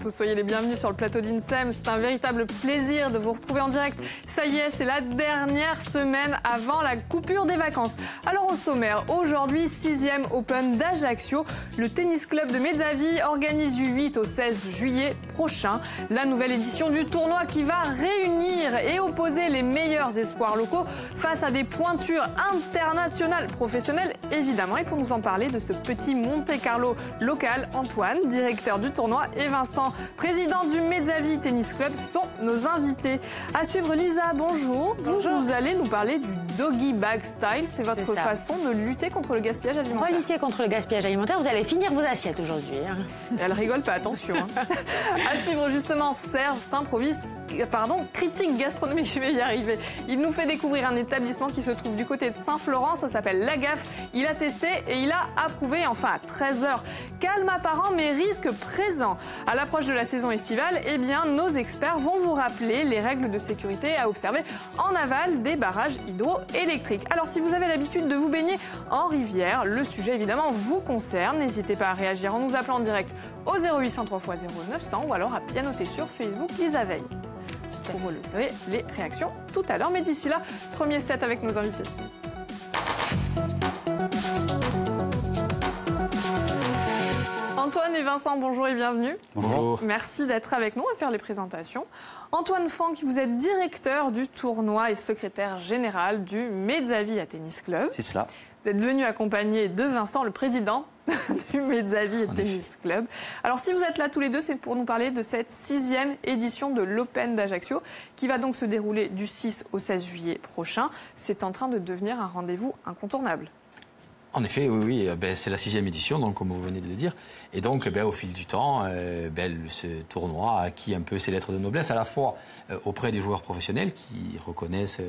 tous, soyez les bienvenus sur le plateau d'INSEM. C'est un véritable plaisir de vous retrouver en direct. Ça y est, c'est la dernière semaine avant la coupure des vacances. Alors au sommaire, aujourd'hui, 6e Open d'Ajaccio. Le tennis club de Mezzavi organise du 8 au 16 juillet prochain la nouvelle édition du tournoi qui va réunir et opposer les meilleurs espoirs locaux face à des pointures internationales, professionnelles évidemment. Et pour nous en parler de ce petit Monte-Carlo local, Antoine, directeur du tournoi, et Vincent, président du Mezzavi Tennis Club, sont nos invités. À suivre, Lisa, bonjour. Bonjour. Vous allez nous parler du doggy bag style. C'est votre façon de lutter contre le gaspillage alimentaire. On va lutter contre le gaspillage alimentaire. Vous allez finir vos assiettes aujourd'hui. Elle rigole pas, attention. À suivre justement, Serge s'improvise, critique gastronomique, je vais y arriver. Il nous fait découvrir un établissement qui se trouve du côté de Saint-Florent, ça s'appelle La Gaffe. Il a testé et il a approuvé, enfin à 13h. Calme apparent mais risque présent. À l'approche de la saison estivale, eh bien, nos experts vont vous rappeler les règles de sécurité à observer en aval des barrages hydroélectriques. Alors si vous avez l'habitude de vous baigner en rivière, le sujet évidemment vous concerne. N'hésitez pas à réagir en nous appelant en direct au 0800 3x 0900 ou alors à bien noter sur Facebook Lisa Veille. Vous releverez les réactions tout à l'heure. Mais d'ici là, premier set avec nos invités. Antoine et Vincent, bonjour et bienvenue. Bonjour. Merci d'être avec nous à faire les présentations. Antoine Fanck, vous êtes directeur du tournoi et secrétaire général du Mezzavi Tennis Club. C'est cela. Vous êtes venu accompagné de Vincent, le président du Mezzavi Tennis Club. Alors si vous êtes là tous les deux, c'est pour nous parler de cette 6e édition de l'Open d'Ajaccio qui va donc se dérouler du 6 au 16 juillet prochain. C'est en train de devenir un rendez-vous incontournable. En effet, oui, c'est la 6e édition, donc, comme vous venez de le dire. Et donc, au fil du temps, ce tournoi a acquis un peu ses lettres de noblesse, à la fois auprès des joueurs professionnels qui reconnaissent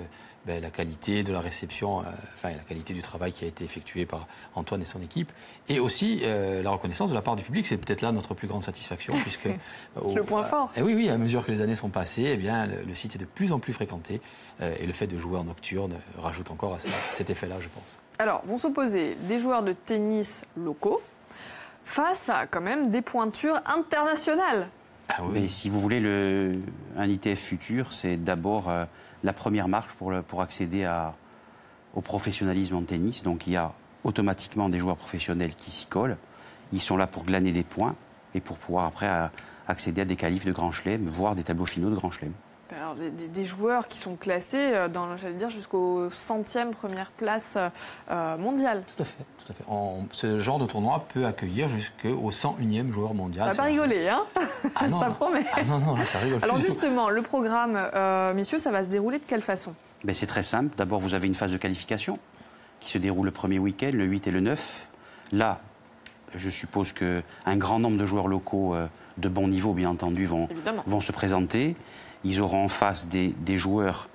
la qualité de la réception, la qualité du travail qui a été effectué par Antoine et son équipe, et aussi la reconnaissance de la part du public. C'est peut-être là notre plus grande satisfaction, puisque le point fort. Oui, à mesure que les années sont passées, eh bien, le site est de plus en plus fréquenté, et le fait de jouer en nocturne rajoute encore à cet effet-là, je pense. Alors, vont s'opposer des joueurs de tennis locaux face à quand même des pointures internationales. Ah oui. Mais si vous voulez, un ITF futur, c'est d'abord la première marche pour accéder au professionnalisme en tennis. Donc il y a automatiquement des joueurs professionnels qui s'y collent. Ils sont là pour glaner des points et pour pouvoir après accéder à des qualifs de Grand Chelem, voire des tableaux finaux de Grand Chelem. Alors, des joueurs qui sont classés jusqu'au 100e première place mondiale. Tout à fait. Ce genre de tournoi peut accueillir jusqu'au 101e joueur mondial. On va pas rigoler, hein. Ça promet. Non, ça rigole. Alors justement, le programme, messieurs, ça va se dérouler de quelle façon? C'est très simple. D'abord, vous avez une phase de qualification qui se déroule le premier week-end, le 8 et le 9. Là, je suppose qu'un grand nombre de joueurs locaux de bon niveau, bien entendu, vont se présenter. Ils auront en face des joueurs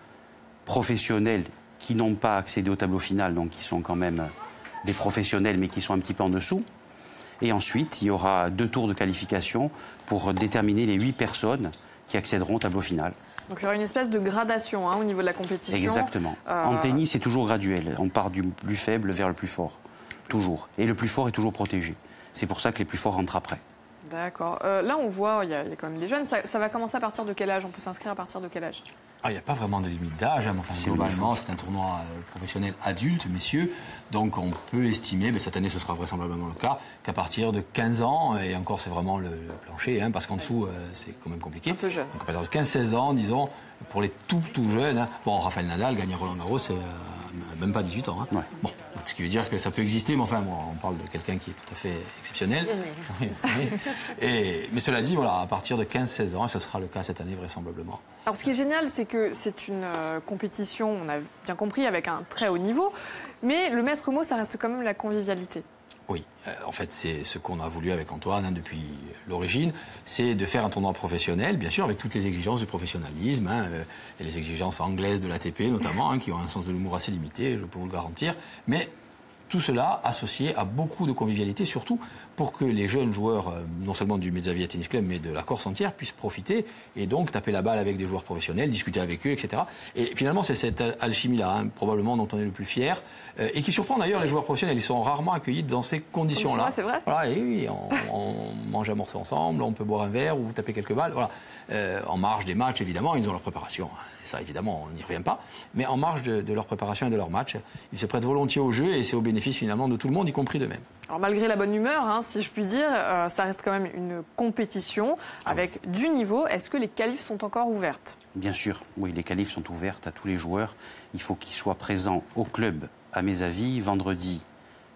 professionnels qui n'ont pas accédé au tableau final, donc qui sont quand même des professionnels, mais qui sont un petit peu en dessous. Et ensuite, il y aura 2 tours de qualification pour déterminer les 8 personnes qui accéderont au tableau final. Donc il y aura une espèce de gradation au niveau de la compétition. Exactement. En tennis, c'est toujours graduel. On part du plus faible vers le plus fort. Toujours. Et le plus fort est toujours protégé. C'est pour ça que les plus forts rentrent après. D'accord. Là, on voit, il y a quand même des jeunes. Ça va commencer à partir de quel âge? On peut s'inscrire à partir de quel âge? Il n'y a pas vraiment de limite d'âge. Globalement, c'est un tournoi professionnel adulte, messieurs. Donc, on peut estimer, cette année, ce sera vraisemblablement le cas, qu'à partir de 15 ans, et encore, c'est vraiment le plancher, parce qu'en dessous, c'est quand même compliqué. Un peu jeune. Donc, à partir de 15-16 ans, disons, pour les tout jeunes. Raphaël Nadal gagne Roland-Garros, même pas 18 ans. Ouais. Bon, ce qui veut dire que ça peut exister, mais on parle de quelqu'un qui est tout à fait exceptionnel. Mais cela dit, à partir de 15-16 ans, et ce sera le cas cette année vraisemblablement. Alors ce qui est génial, c'est que c'est une compétition, on a bien compris, avec un très haut niveau, mais le maître mot, ça reste quand même la convivialité. Oui, en fait, c'est ce qu'on a voulu avec Antoine depuis l'origine, c'est de faire un tournoi professionnel, bien sûr, avec toutes les exigences du professionnalisme, et les exigences anglaises de l'ATP notamment, qui ont un sens de l'humour assez limité, je peux vous le garantir, mais tout cela associé à beaucoup de convivialité, surtout pour que les jeunes joueurs, non seulement du Mezzavia Tennis Club, mais de la Corse entière, puissent profiter et donc taper la balle avec des joueurs professionnels, discuter avec eux, etc. Et finalement, c'est cette alchimie-là, hein, probablement, dont on est le plus fier, et qui surprend d'ailleurs les joueurs professionnels. Ils sont rarement accueillis dans ces conditions-là. C'est vrai. Voilà, et oui, on mange un morceau ensemble, on peut boire un verre ou taper quelques balles. Voilà. En marge des matchs, évidemment, ils ont leur préparation. Et ça, évidemment, on n'y revient pas. Mais en marge de leur préparation et de leur match, ils se prêtent volontiers au jeu et c'est au bénéfice finalement de tout le monde, y compris d'eux-mêmes. Alors malgré la bonne humeur, hein, si je puis dire, ça reste quand même une compétition avec du niveau. Est-ce que les qualifs sont encore ouvertes? Bien sûr, oui, les qualifs sont ouvertes à tous les joueurs. Il faut qu'ils soient présents au club, à mes avis, vendredi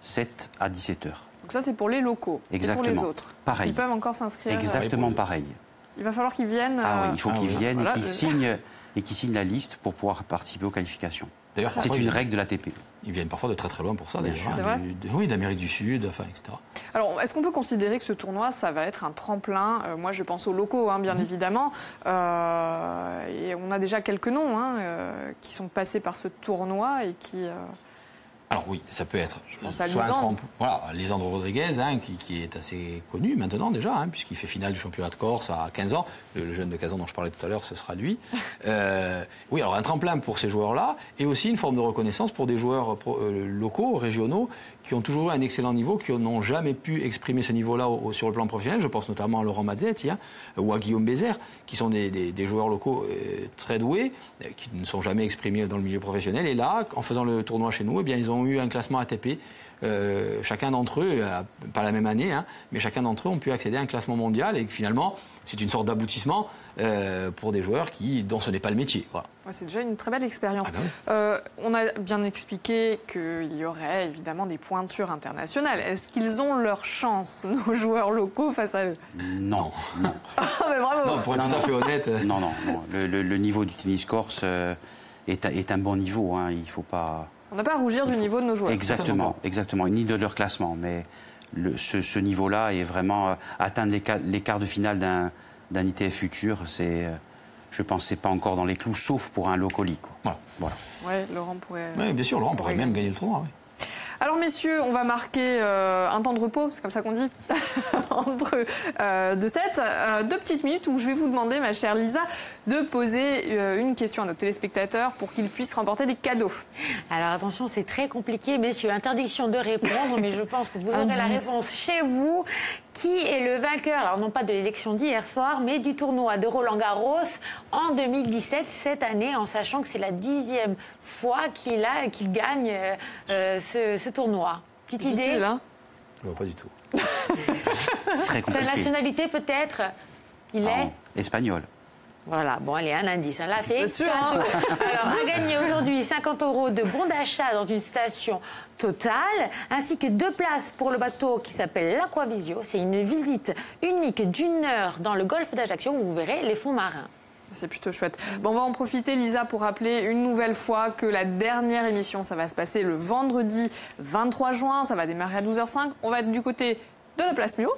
7 à 17h. Donc ça, c'est pour les locaux. Exactement. Et pour les autres. Pareil. Ils peuvent encore s'inscrire. Exactement pareil. Il va falloir qu'ils viennent. Ah oui, il faut qu'ils viennent voilà, et qu'ils signent la liste pour pouvoir participer aux qualifications. D'ailleurs, c'est une règle de l'ATP. Ils viennent parfois de très très loin pour ça, d'ailleurs. Hein, oui, d'Amérique du Sud, enfin, etc. Alors, est-ce qu'on peut considérer que ce tournoi, ça va être un tremplin? Moi, je pense aux locaux, hein, bien évidemment. Et on a déjà quelques noms hein, qui sont passés par ce tournoi et qui... Alors oui, ça peut être. Je pense à Lisandre. Voilà, Lisandre Rodriguez, hein, qui est assez connu maintenant déjà, hein, puisqu'il fait finale du championnat de Corse à 15 ans. Le jeune de 15 ans dont je parlais tout à l'heure, ce sera lui. Oui, alors un tremplin pour ces joueurs-là, et aussi une forme de reconnaissance pour des joueurs locaux, régionaux, qui ont toujours eu un excellent niveau, qui n'ont jamais pu exprimer ce niveau-là sur le plan professionnel. Je pense notamment à Laurent Mazzetti hein, ou à Guillaume Bézère, qui sont des joueurs locaux très doués, qui ne sont jamais exprimés dans le milieu professionnel. Et là, en faisant le tournoi chez nous, eh bien, ils ont eu un classement ATP. Chacun d'entre eux, pas la même année, hein, mais chacun d'entre eux ont pu accéder à un classement mondial et finalement, c'est une sorte d'aboutissement pour des joueurs dont ce n'est pas le métier. Voilà. Ouais, c'est déjà une très belle expérience. On a bien expliqué qu'il y aurait évidemment des pointures internationales. Est-ce qu'ils ont leur chance, nos joueurs locaux, face à eux? Non. Mais bravo. Non, pour être tout à fait honnête. Non. Le niveau du tennis corse est un bon niveau. Hein. Il ne faut pas... On n'a pas à rougir du niveau de nos joueurs. Exactement, ni de leur classement. Mais ce niveau-là est vraiment... atteindre les quarts de finale d'un ITF futur, je pense que ce n'est pas encore dans les clous, sauf pour un locoli. Voilà. Ouais, Laurent pourrait... Oui, bien sûr, Laurent pourrait même gagner le tournoi. Oui. Alors messieurs, on va marquer un temps de repos, c'est comme ça qu'on dit, entre 2 petites minutes où je vais vous demander, ma chère Lisa, de poser une question à nos téléspectateurs pour qu'ils puissent remporter des cadeaux. Alors attention, c'est très compliqué, messieurs. Interdiction de répondre, mais je pense que vous aurez la réponse chez vous. Qui est le vainqueur, alors non pas de l'élection d'hier soir, mais du tournoi de Roland-Garros en 2017, cette année, en sachant que c'est la 10e fois qu'il gagne ce tournoi. Petite idée là. Je vois pas du tout. C'est très compliqué. Sa nationalité peut-être? Il est espagnol. Voilà, bon, allez, un indice. Là, c'est sûr. Hein. Alors, à gagner aujourd'hui 50 € de bons d'achat dans une station Total, ainsi que 2 places pour le bateau qui s'appelle l'Aquavisio. C'est une visite unique d'1 heure dans le golfe d'Ajaccio où vous verrez les fonds marins. C'est plutôt chouette. Bon, on va en profiter, Lisa, pour rappeler une nouvelle fois que la dernière émission, ça va se passer le vendredi 23 juin. Ça va démarrer à 12h05. On va être du côté de la place Mio.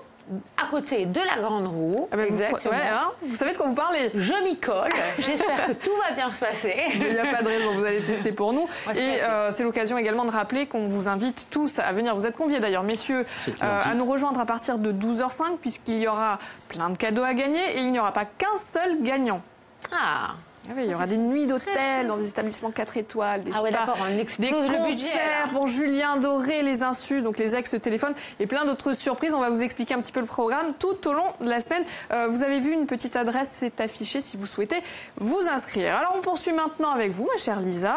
À côté de la Grande Roue. Ah ben exactement. Vous savez de quoi vous parlez. Je m'y colle. J'espère que tout va bien se passer. Il n'y a pas de raison, vous allez tester pour nous. Et c'est l'occasion également de rappeler qu'on vous invite tous à venir. Vous êtes conviés d'ailleurs, messieurs, à nous rejoindre à partir de 12h05 puisqu'il y aura plein de cadeaux à gagner et il n'y aura pas qu'un seul gagnant. Ah. Oui, il y aura des nuits d'hôtel dans des établissements 4 étoiles, des spas, d'accord, on explose des le concerts budget, pour Julien Doré, les Insus, donc les ex-téléphones et plein d'autres surprises. On va vous expliquer un petit peu le programme tout au long de la semaine. Vous avez vu, une petite adresse s'est affichée si vous souhaitez vous inscrire. Alors on poursuit maintenant avec vous, ma chère Lisa.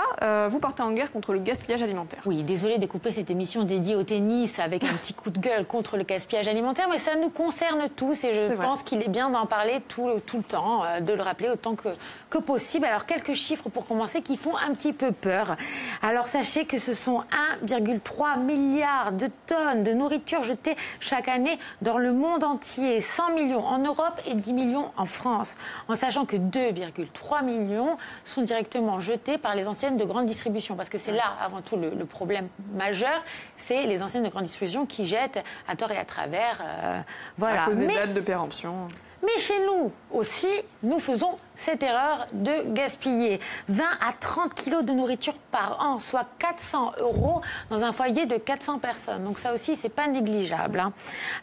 Vous partez en guerre contre le gaspillage alimentaire. Oui, désolée de couper cette émission dédiée au tennis avec un petit coup de gueule contre le gaspillage alimentaire, mais ça nous concerne tous et je pense qu'il est bien d'en parler tout le temps, de le rappeler autant que possible. Alors quelques chiffres pour commencer qui font un petit peu peur. Alors sachez que ce sont 1,3 milliard de tonnes de nourriture jetées chaque année dans le monde entier. 100 millions en Europe et 10 millions en France. En sachant que 2,3 millions sont directement jetés par les enseignes de grande distribution. Parce que c'est là avant tout le problème majeur. C'est les enseignes de grande distribution qui jettent à tort et à travers. Voilà. À cause des dates de péremption. Mais chez nous aussi, nous faisons cette erreur de gaspiller 20 à 30 kilos de nourriture par an, soit 400 € dans un foyer de 400 personnes. Donc ça aussi, c'est pas négligeable. Hein.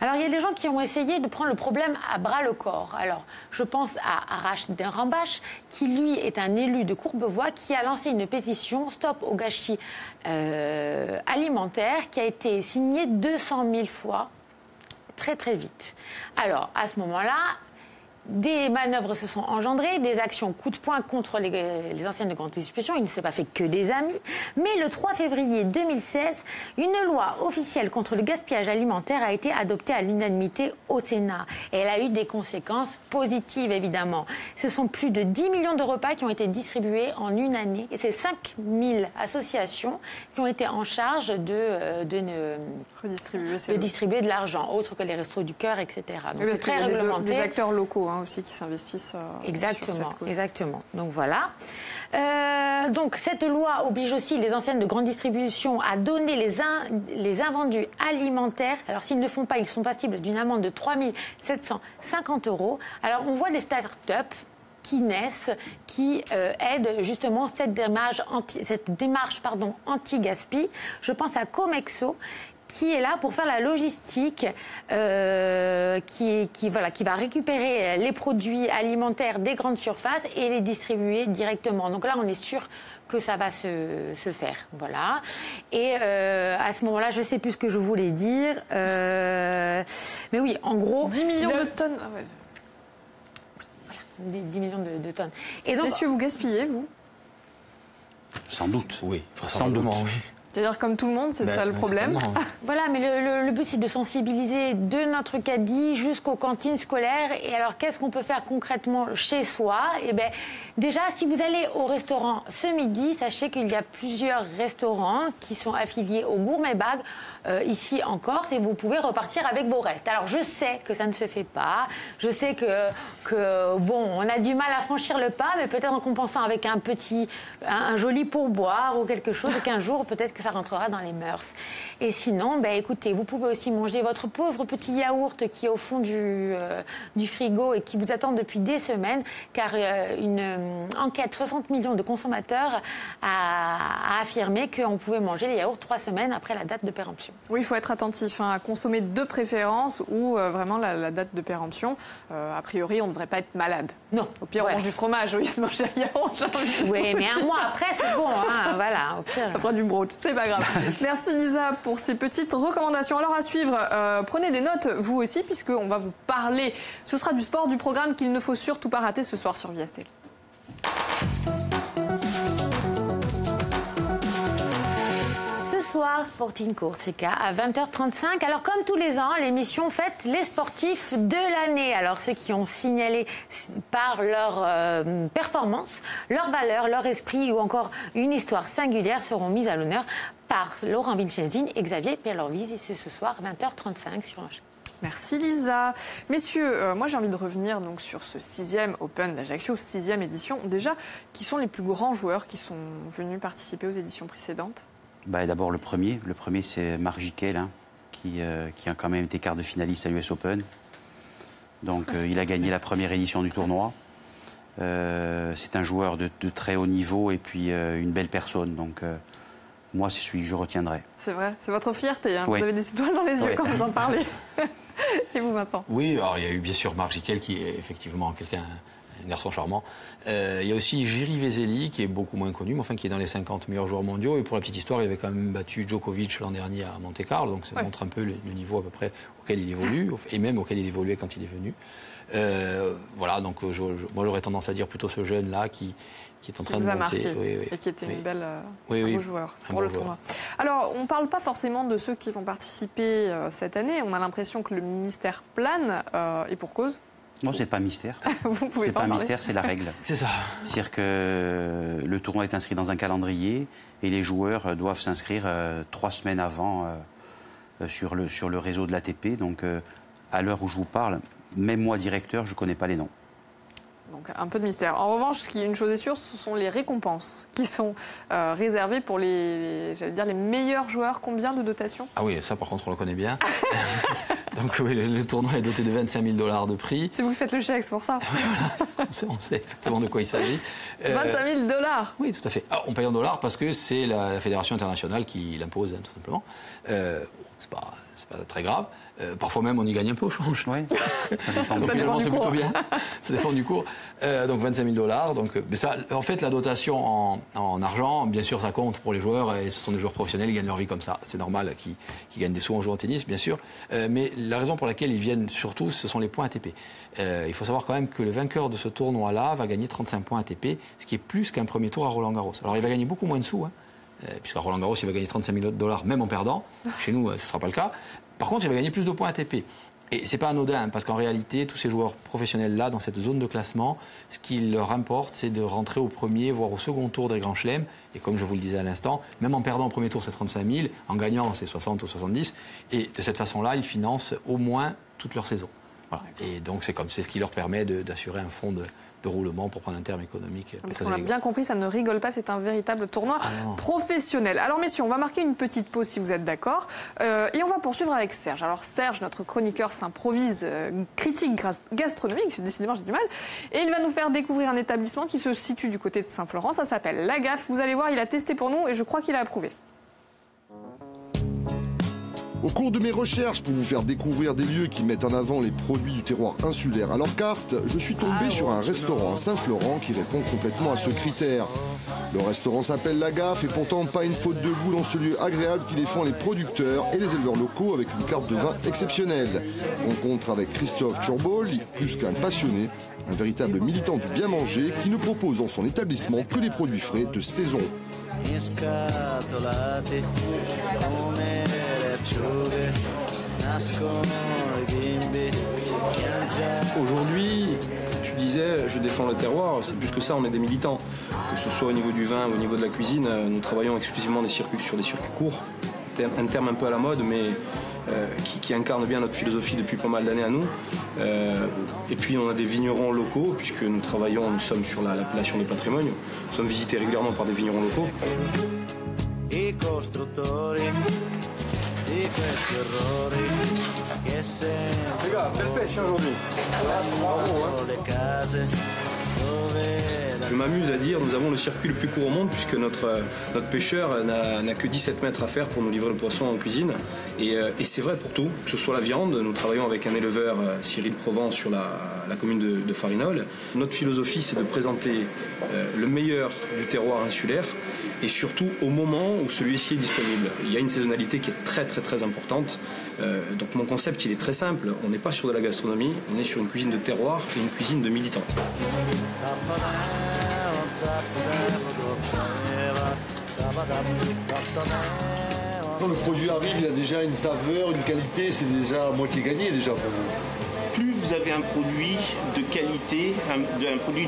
Alors, il y a des gens qui ont essayé de prendre le problème à bras-le-corps. Alors, je pense à Rachid Rambache, qui lui est un élu de Courbevoie, qui a lancé une pétition Stop au gâchis alimentaire, qui a été signée 200 000 fois, très très vite. Alors, à ce moment-là, des manœuvres se sont engendrées, des actions coup de poing contre les anciennes de grande distribution. Il ne s'est pas fait que des amis. Mais le 3 février 2016, une loi officielle contre le gaspillage alimentaire a été adoptée à l'unanimité au Sénat. Et elle a eu des conséquences positives, évidemment. Ce sont plus de 10 millions de repas qui ont été distribués en une année. Et c'est 5 000 associations qui ont été en charge de distribuer de l'argent, autre que les Restos du Cœur, etc. Donc oui, parce qu'il y a des acteurs locaux aussi qui s'investissent sur cette cause. Exactement. Donc voilà. Donc cette loi oblige aussi les anciennes de grande distribution à donner les invendus alimentaires. Alors s'ils ne le font pas, ils sont passibles d'une amende de 3 750 €. Alors on voit des start-up qui naissent, qui aident justement cette démarche anti-gaspi. Je pense à Comexo, qui est là pour faire la logistique, qui va récupérer les produits alimentaires des grandes surfaces et les distribuer directement. Donc là, on est sûr que ça va se faire. Voilà. Et à ce moment-là, je ne sais plus ce que je voulais dire. Mais oui, en gros... 10 millions de tonnes. Ah ouais. Voilà, 10 millions de tonnes. Et donc, messieurs, vous gaspillez, vous? Sans doute. Oui, sans doute. Oui. C'est-à-dire comme tout le monde, c'est ça le problème. Voilà, mais le but, c'est de sensibiliser de notre caddie jusqu'aux cantines scolaires. Et alors, qu'est-ce qu'on peut faire concrètement chez soi? Eh bien, déjà, si vous allez au restaurant ce midi, sachez qu'il y a plusieurs restaurants qui sont affiliés au Gourmet Bag ici en Corse, et vous pouvez repartir avec vos restes. Alors, je sais que ça ne se fait pas. Je sais que on a du mal à franchir le pas, mais peut-être en compensant avec un joli pourboire ou quelque chose, et qu'un jour, peut-être que ça rentrera dans les mœurs. Et sinon, écoutez, vous pouvez aussi manger votre pauvre petit yaourt qui est au fond du frigo et qui vous attend depuis des semaines, car une enquête 60 millions de consommateurs a affirmé qu'on pouvait manger les yaourts 3 semaines après la date de péremption. Oui, il faut être attentif à consommer de préférence ou vraiment la date de péremption. A priori, on ne devrait pas être malade. Non. Au pire, on mange du fromage au lieu de manger un yaourt. Oui, mais un mois après, c'est bon. Hein, voilà, au pire. Ça fera du brooch, c'est pas grave. Merci Lisa pour ces petites recommandations. Alors à suivre, prenez des notes vous aussi, puisqu'on va vous parler. Ce sera du sport, du programme qu'il ne faut surtout pas rater ce soir sur Viastel. Sporting Corsica à 20h35. Alors comme tous les ans, l'émission fête les sportifs de l'année. Alors ceux qui ont signalé par leur performance, leur valeur, leur esprit ou encore une histoire singulière seront mis à l'honneur par Laurent Vincenzin et Xavier Perlovisi. C'est ce soir 20h35 sur Enchaîne. Merci Lisa. Messieurs, moi j'ai envie de revenir donc sur ce 6e Open d'Ajaccio, 6e édition. Déjà, qui sont les plus grands joueurs qui sont venus participer aux éditions précédentes? D'abord le premier c'est Marc Jiquel, qui a quand même été quart de finaliste à l'US Open. Donc il a gagné la première édition du tournoi. C'est un joueur de très haut niveau et puis une belle personne. Donc moi c'est celui que je retiendrai. C'est vrai, c'est votre fierté, hein. Oui. Vous avez des étoiles dans les yeux quand vous en parlez. Et vous Vincent? Oui, alors il y a eu bien sûr Marc Jiquel qui est effectivement un garçon charmant. Il y a aussi Jiří Veselý qui est beaucoup moins connu, mais enfin qui est dans les 50 meilleurs joueurs mondiaux. Et pour la petite histoire, il avait quand même battu Djokovic l'an dernier à Monte-Carlo, donc ça montre un peu le niveau à peu près auquel il évolue, et même auquel il évoluait quand il est venu. Voilà, donc moi j'aurais tendance à dire plutôt ce jeune-là qui est en train de monter. Marqué, oui. Et qui était une belle beau joueur pour le tournoi. Alors, on ne parle pas forcément de ceux qui vont participer cette année. On a l'impression que le mystère plane, et pour cause. Non, c'est pas un mystère. Vous pouvez c'est pas un parler. mystère, c'est la règle. C'est ça. C'est-à-dire que le tournoi est inscrit dans un calendrier et les joueurs doivent s'inscrire 3 semaines avant sur le réseau de l'ATP. Donc, à l'heure où je vous parle, même moi, directeur, je ne connais pas les noms. Donc un peu de mystère. En revanche, une chose est sûre, ce sont les récompenses qui sont réservées pour les meilleurs joueurs. Combien de dotations? Ah oui, ça par contre on le connaît bien. Donc oui, le tournoi est doté de 25 000 $ de prix. C'est vous qui faites le chèque, c'est pour ça. On sait exactement de quoi il s'agit. 25 000 $. Oui, tout à fait. Alors, on paye en dollars parce que c'est la fédération internationale qui l'impose, tout simplement. C'est pas très grave. Parfois même, on y gagne un peu au change. Oui, ça dépend. Donc finalement, c'est plutôt bien. Ça dépend du cours. Donc 25 000 $. Donc, mais ça, en fait, la dotation en argent, bien sûr, ça compte pour les joueurs. Et ce sont des joueurs professionnels, ils gagnent leur vie comme ça. C'est normal qu'ils gagnent des sous en jouant au tennis, bien sûr. Mais la raison pour laquelle ils viennent surtout, ce sont les points ATP. Il faut savoir quand même que le vainqueur de ce tournoi-là va gagner 35 points ATP, ce qui est plus qu'un premier tour à Roland-Garros. Alors, il va gagner beaucoup moins de sous, hein, puisqu'à Roland-Garros, il va gagner 35 000 $, même en perdant. Chez nous, ce ne sera pas le cas. Par contre, il va gagner plus de points ATP. Et c'est pas anodin, hein, parce qu'en réalité, tous ces joueurs professionnels-là, dans cette zone de classement, ce qui leur importe, c'est de rentrer au premier, voire au second tour des grands chelems. Et comme je vous le disais à l'instant, même en perdant au premier tour, c'est 35 000, en gagnant, c'est 60 ou 70. Et de cette façon-là, ils financent au moins toute leur saison. Voilà. Et donc, c'est ce qui leur permet d'assurer un fonds de roulement pour prendre un terme économique. Parce qu'on a bien compris, ça ne rigole pas, c'est un véritable tournoi professionnel. Alors messieurs, on va marquer une petite pause si vous êtes d'accord. Et on va poursuivre avec Serge. Alors Serge, notre chroniqueur, s'improvise critique gastronomique, décidément j'ai du mal. Et il va nous faire découvrir un établissement qui se situe du côté de Saint-Florent. Ça s'appelle La Gaffe. Vous allez voir, il a testé pour nous et je crois qu'il a approuvé. Au cours de mes recherches pour vous faire découvrir des lieux qui mettent en avant les produits du terroir insulaire à leur carte, je suis tombé sur un restaurant à Saint-Florent qui répond complètement à ce critère. Le restaurant s'appelle La Gaffe et pourtant pas une faute de goût dans ce lieu agréable qui défend les producteurs et les éleveurs locaux avec une carte de vin exceptionnelle. Rencontre avec Christophe Turbol, plus qu'un passionné, un véritable militant du bien manger qui ne propose dans son établissement que des produits frais de saison. Aujourd'hui, tu disais, je défends le terroir, c'est plus que ça, on est des militants. Que ce soit au niveau du vin ou au niveau de la cuisine, nous travaillons exclusivement sur des circuits courts, un terme un peu à la mode, mais qui incarne bien notre philosophie depuis pas mal d'années à nous. Et puis on a des vignerons locaux, puisque nous sommes sur l'appellation de patrimoine, nous sommes visités régulièrement par des vignerons locaux. Les gars, belle pêche aujourd'hui. Je m'amuse à dire, nous avons le circuit le plus court au monde puisque notre pêcheur n'a que 17 mètres à faire pour nous livrer le poisson en cuisine. Et c'est vrai pour tout, que ce soit la viande, nous travaillons avec un éleveur, Cyril Provence, sur la commune de Farinol. Notre philosophie, c'est de présenter le meilleur du terroir insulaire et surtout au moment où celui-ci est disponible. Il y a une saisonnalité qui est très très très importante. Donc mon concept, il est très simple. On n'est pas sur de la gastronomie, on est sur une cuisine de terroir et une cuisine de militants. Quand le produit arrive, il a déjà une saveur, une qualité, c'est déjà moitié gagné déjà pour vous. Plus vous avez un produit de qualité, un produit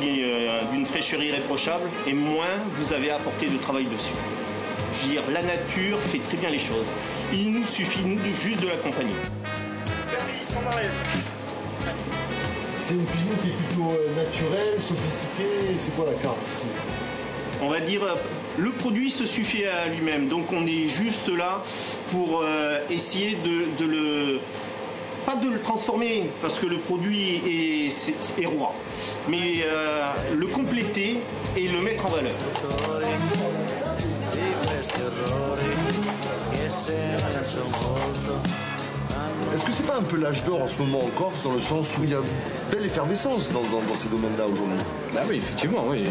d'une fraîcheur irréprochable, et moins vous avez à apporter de travail dessus. Je veux dire, la nature fait très bien les choses. Il nous suffit, juste de l'accompagner. C'est une cuisine qui est plutôt naturelle, sophistiquée. C'est quoi la carte ici? On va dire, le produit se suffit à lui-même. Donc on est juste là pour essayer pas de le transformer, parce que le produit est roi, mais le compléter et le mettre en valeur. Est-ce que c'est pas un peu l'âge d'or en ce moment en Corse, dans le sens où il y a une belle effervescence dans ces domaines-là aujourd'hui? Ah oui, effectivement, oui.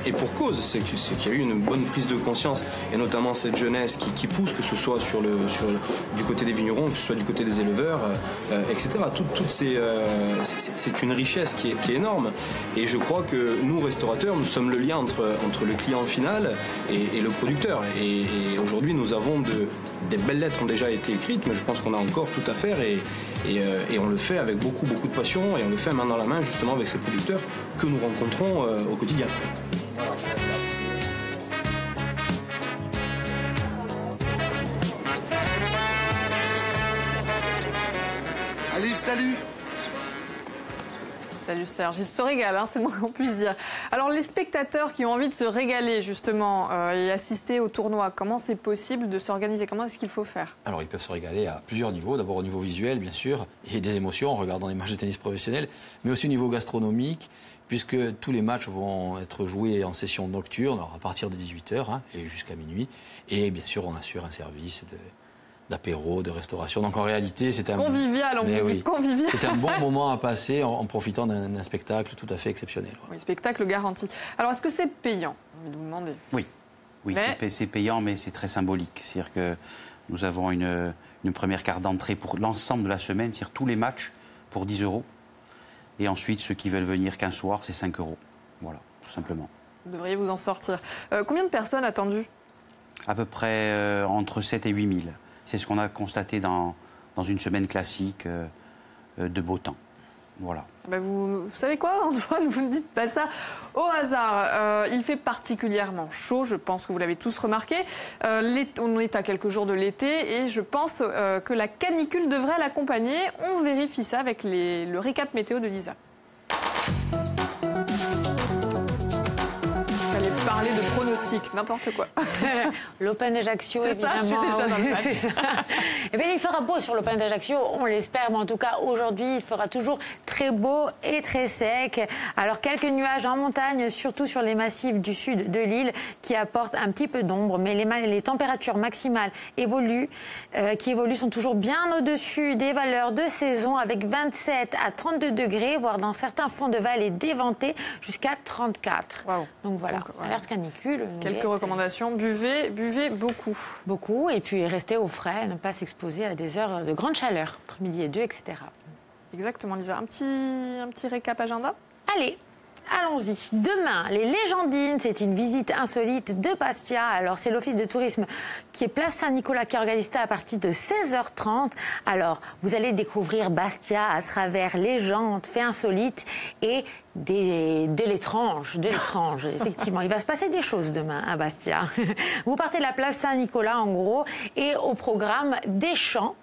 Et pour cause, c'est qu'il y a eu une bonne prise de conscience, et notamment cette jeunesse qui pousse, que ce soit du côté des vignerons, que ce soit du côté des éleveurs, etc. C'est une richesse qui est énorme. Et je crois que nous, restaurateurs, nous sommes le lien entre le client final et le producteur. Et aujourd'hui, nous avons des belles lettres ont déjà été écrites, mais je pense qu'on a encore tout à faire et on le fait avec beaucoup de passion, et on le fait main dans la main justement avec ces producteurs que nous rencontrons au quotidien. Allez, salut! Salut Serge, il se régale, hein, c'est le moins qu'on puisse dire. Alors les spectateurs qui ont envie de se régaler justement et assister au tournoi, comment c'est possible de s'organiser? Comment est-ce qu'il faut faire? Alors ils peuvent se régaler à plusieurs niveaux. D'abord au niveau visuel, bien sûr, et des émotions en regardant des matchs de tennis professionnels, mais aussi au niveau gastronomique, puisque tous les matchs vont être joués en session nocturne, alors à partir de 18h et jusqu'à minuit. Et bien sûr, on assure un service d'apéro, de restauration. Donc en réalité, c'était convivial, convivial. C'était un bon moment à passer en profitant d'un spectacle tout à fait exceptionnel. Oui, spectacle garanti. Alors est-ce que c'est payant? Je vais vous demander. Oui, c'est payant, mais c'est très symbolique. C'est-à-dire que nous avons une première carte d'entrée pour l'ensemble de la semaine, c'est-à-dire tous les matchs pour 10 €. Et ensuite, ceux qui veulent venir qu'un soir, c'est 5 €. Voilà, tout simplement. Vous devriez vous en sortir. Combien de personnes attendues? À peu près entre 7 et 8 000. C'est ce qu'on a constaté dans une semaine classique de beau temps. Voilà. Ben vous savez quoi, Antoine, vous ne dites pas ça au hasard. Il fait particulièrement chaud, je pense que vous l'avez tous remarqué. On est à quelques jours de l'été et je pense que la canicule devrait l'accompagner. On vérifie ça avec le récap météo de Lisa. Parler de pronostics, n'importe quoi. L'Open d'Ajaccio, évidemment. C'est ça, je suis déjà dans le match. Eh bien, il fera beau sur l'Open d'Ajaccio, on l'espère, mais en tout cas, aujourd'hui, il fera toujours très beau et très sec. Alors, quelques nuages en montagne, surtout sur les massifs du sud de l'île, qui apportent un petit peu d'ombre, mais les températures maximales qui évoluent sont toujours bien au-dessus des valeurs de saison, avec 27 à 32 degrés, voire dans certains fonds de vallée déventés, jusqu'à 34. Wow. Donc voilà. Alerte canicule. Quelques recommandations, buvez beaucoup. Beaucoup, et puis restez au frais, ne pas s'exposer à des heures de grande chaleur, entre midi et 2, etc. Exactement, Lisa. Un petit récap agenda? Allez, allons-y. Demain, les Légendines, c'est une visite insolite de Bastia. Alors, c'est l'Office de tourisme qui est place Saint-Nicolas qui organise ça à partir de 16h30. Alors, vous allez découvrir Bastia à travers légendes, faits insolites et de l'étrange, effectivement. Il va se passer des choses demain à Bastia. Vous partez de la place Saint-Nicolas, en gros, et au programme des chants,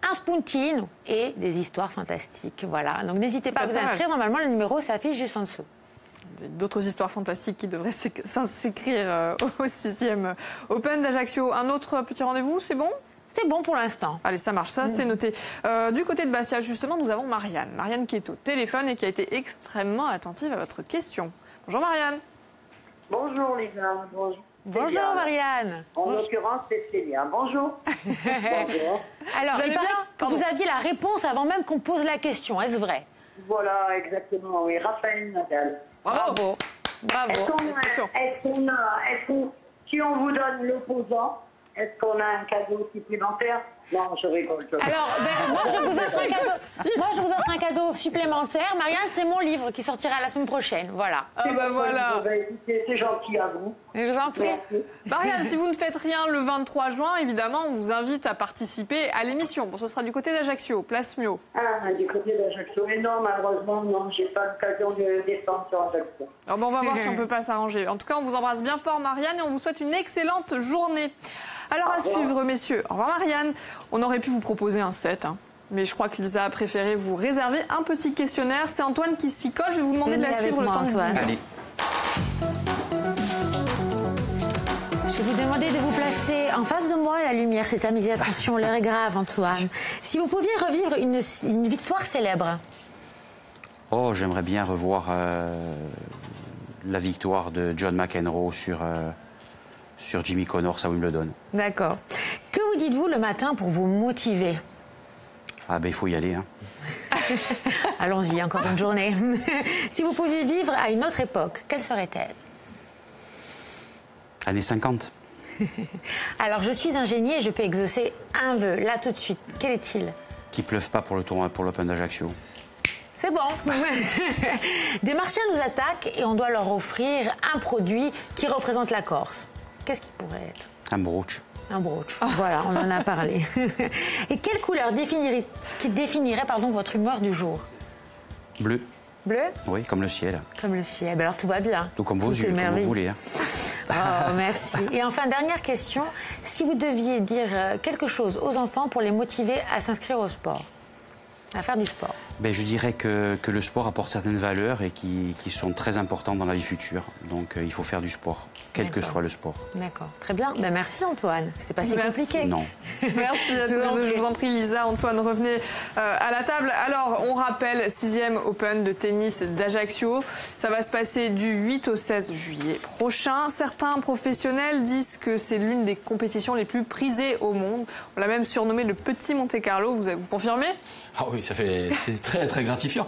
un spuntino et des histoires fantastiques. Voilà. Donc n'hésitez pas à vous inscrire. Normalement, le numéro s'affiche juste en dessous. D'autres histoires fantastiques qui devraient s'écrire au 6e Open d'Ajaccio. Un autre petit rendez-vous, c'est bon? C'est bon pour l'instant. Allez, ça marche, ça c'est noté. Du côté de Bastia, justement, nous avons Marianne. Marianne qui est au téléphone et qui a été extrêmement attentive à votre question. Bonjour Marianne. Bonjour Lisa. Bonjour Marianne. En l'occurrence, c'est Célia. Bonjour. Bonjour. Alors, il paraît que vous aviez la réponse avant même qu'on pose la question. Est-ce vrai? Voilà, exactement, oui. Raphaël Nadal. Bravo. Si on vous donne l'opposant, est-ce qu'on a un cadeau supplémentaire? Non, je rigole. Alors, moi, je vous offre un cadeau supplémentaire. Marianne, c'est mon livre qui sortira la semaine prochaine. Voilà. Voilà. C'est gentil à vous. Je vous en prie. Merci. Marianne, si vous ne faites rien le 23 juin, évidemment, on vous invite à participer à l'émission. Bon, ce sera du côté d'Ajaccio, place Mio. Ah, du côté d'Ajaccio. Mais non, malheureusement, non, j'ai pas l'occasion de descendre sur Ajaccio. Alors, on va voir si on peut pas s'arranger. En tout cas, on vous embrasse bien fort, Marianne, et on vous souhaite une excellente journée. Alors, à suivre, messieurs. Au revoir, Marianne. On aurait pu vous proposer un set, mais je crois que Lisa a préféré vous réserver un petit questionnaire. C'est Antoine qui s'y colle. Je vais vous demander de la suivre le temps de Allez. Je vais vous demander de vous placer en face de moi. La lumière s'est amusée. Attention, l'heure est grave, Antoine. Si vous pouviez revivre une victoire célèbre. Oh, j'aimerais bien revoir la victoire de John McEnroe sur Jimmy Connors à Wimbledon. D'accord. Que vous dites-vous le matin pour vous motiver? Ah ben il faut y aller. Allons-y, encore une journée. Si vous pouviez vivre à une autre époque, quelle serait-elle? Années 50. Alors, je suis un génie et je peux exaucer un vœu, là tout de suite. Quel est-il? Qu'il pleuve pas pour l'Open d'Ajaccio. C'est bon. Des Martiens nous attaquent et on doit leur offrir un produit qui représente la Corse. Qu'est-ce qui pourrait être? Un brooch. Un brooch. Voilà, on en a parlé. Et quelle couleur définirait votre humeur du jour? Bleu. Bleu? Oui, comme le ciel. Comme le ciel. Alors tout va bien. Tout comme vos yeux, comme vous voulez. Oh, merci. Et enfin, dernière question. Si vous deviez dire quelque chose aux enfants pour les motiver à s'inscrire au sport, à faire du sport. Je dirais que le sport apporte certaines valeurs et qui sont très importantes dans la vie future. Donc il faut faire du sport, quel que soit le sport. D'accord, très bien. Merci Antoine, c'est pas si compliqué. Non. Merci à tous. Je vous en prie Lisa, Antoine, revenez à la table. Alors on rappelle, 6e Open de tennis d'Ajaccio. Ça va se passer du 8 au 16 juillet prochain. Certains professionnels disent que c'est l'une des compétitions les plus prisées au monde. On l'a même surnommé le petit Monte-Carlo. Vous confirmez? Ah oui, c'est très très gratifiant.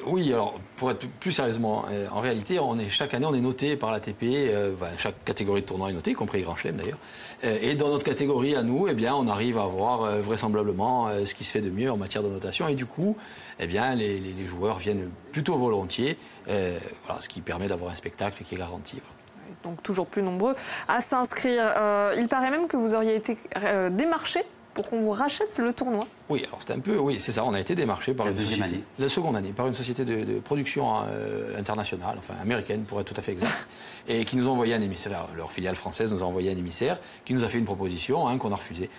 Oui, alors pour être plus sérieusement, en réalité, chaque année on est noté par l'ATP. Chaque catégorie de tournoi est notée, y compris les grands chelems d'ailleurs. Et dans notre catégorie à nous, on arrive à avoir vraisemblablement ce qui se fait de mieux en matière de notation. Et du coup, les joueurs viennent plutôt volontiers. Ce qui permet d'avoir un spectacle qui est garanti. Donc toujours plus nombreux à s'inscrire. Il paraît même que vous auriez été démarché pour qu'on vous rachète le tournoi. Oui, alors c'est un peu, oui, c'est ça. On a été démarché par une société, la seconde année, par une société de production internationale, enfin américaine pour être tout à fait exact, et qui nous a envoyé un émissaire. Leur filiale française nous a envoyé un émissaire qui nous a fait une proposition qu'on a refusée.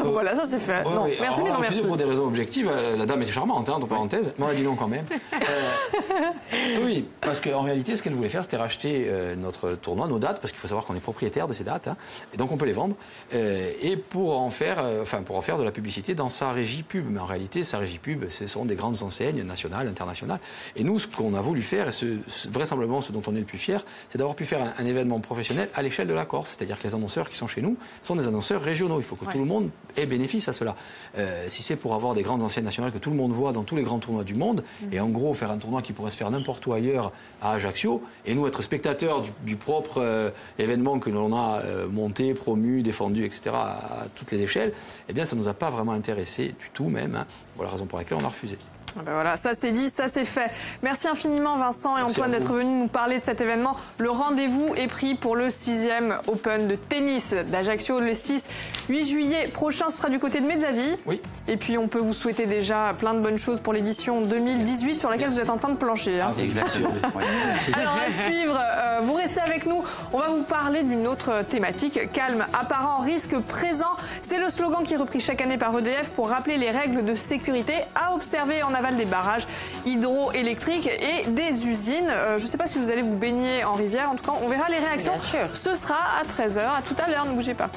Voilà, ça c'est fait. Non, oui. Merci, mais non, merci. Pour des raisons objectives, la dame était charmante, entre parenthèses, mais on a dit non quand même. Oui, parce qu'en réalité, ce qu'elle voulait faire, c'était racheter notre tournoi, nos dates, parce qu'il faut savoir qu'on est propriétaire de ces dates, et donc on peut les vendre, et pour en faire de la publicité dans sa régie pub. Mais en réalité, sa régie pub, ce sont des grandes enseignes nationales, internationales. Et nous, ce qu'on a voulu faire, et vraisemblablement ce dont on est le plus fier, c'est d'avoir pu faire un événement professionnel à l'échelle de la Corse. C'est-à-dire que les annonceurs qui sont chez nous sont des annonceurs régionaux. Il faut que tout le monde ait bénéfice à cela. Si c'est pour avoir des grandes enseignes nationales que tout le monde voit dans tous les grands tournois du monde, et en gros faire un tournoi qui pourrait se faire n'importe où ailleurs à Ajaccio, et nous être spectateurs du propre événement que l'on a monté, promu, défendu, etc., à toutes les échelles, ça ne nous a pas vraiment intéressé du tout même. Voilà la raison pour laquelle on a refusé. Voilà, ça c'est dit, ça c'est fait. Merci infiniment Vincent et Antoine d'être venus nous parler de cet événement. Le rendez-vous est pris pour le 6e Open de tennis d'Ajaccio le 6-8 juillet prochain. Ce sera du côté de Mezzavi. Oui. Et puis on peut vous souhaiter déjà plein de bonnes choses pour l'édition 2018 sur laquelle vous êtes en train de plancher. Exactement. Alors à suivre, vous restez avec nous. On va vous parler d'une autre thématique. Calme apparent, risque présent. C'est le slogan qui est repris chaque année par EDF pour rappeler les règles de sécurité à observer en aval des barrages hydroélectriques et des usines. Je ne sais pas si vous allez vous baigner en rivière. En tout cas, on verra les réactions. Ce sera à 13h. À tout à l'heure, ne bougez pas.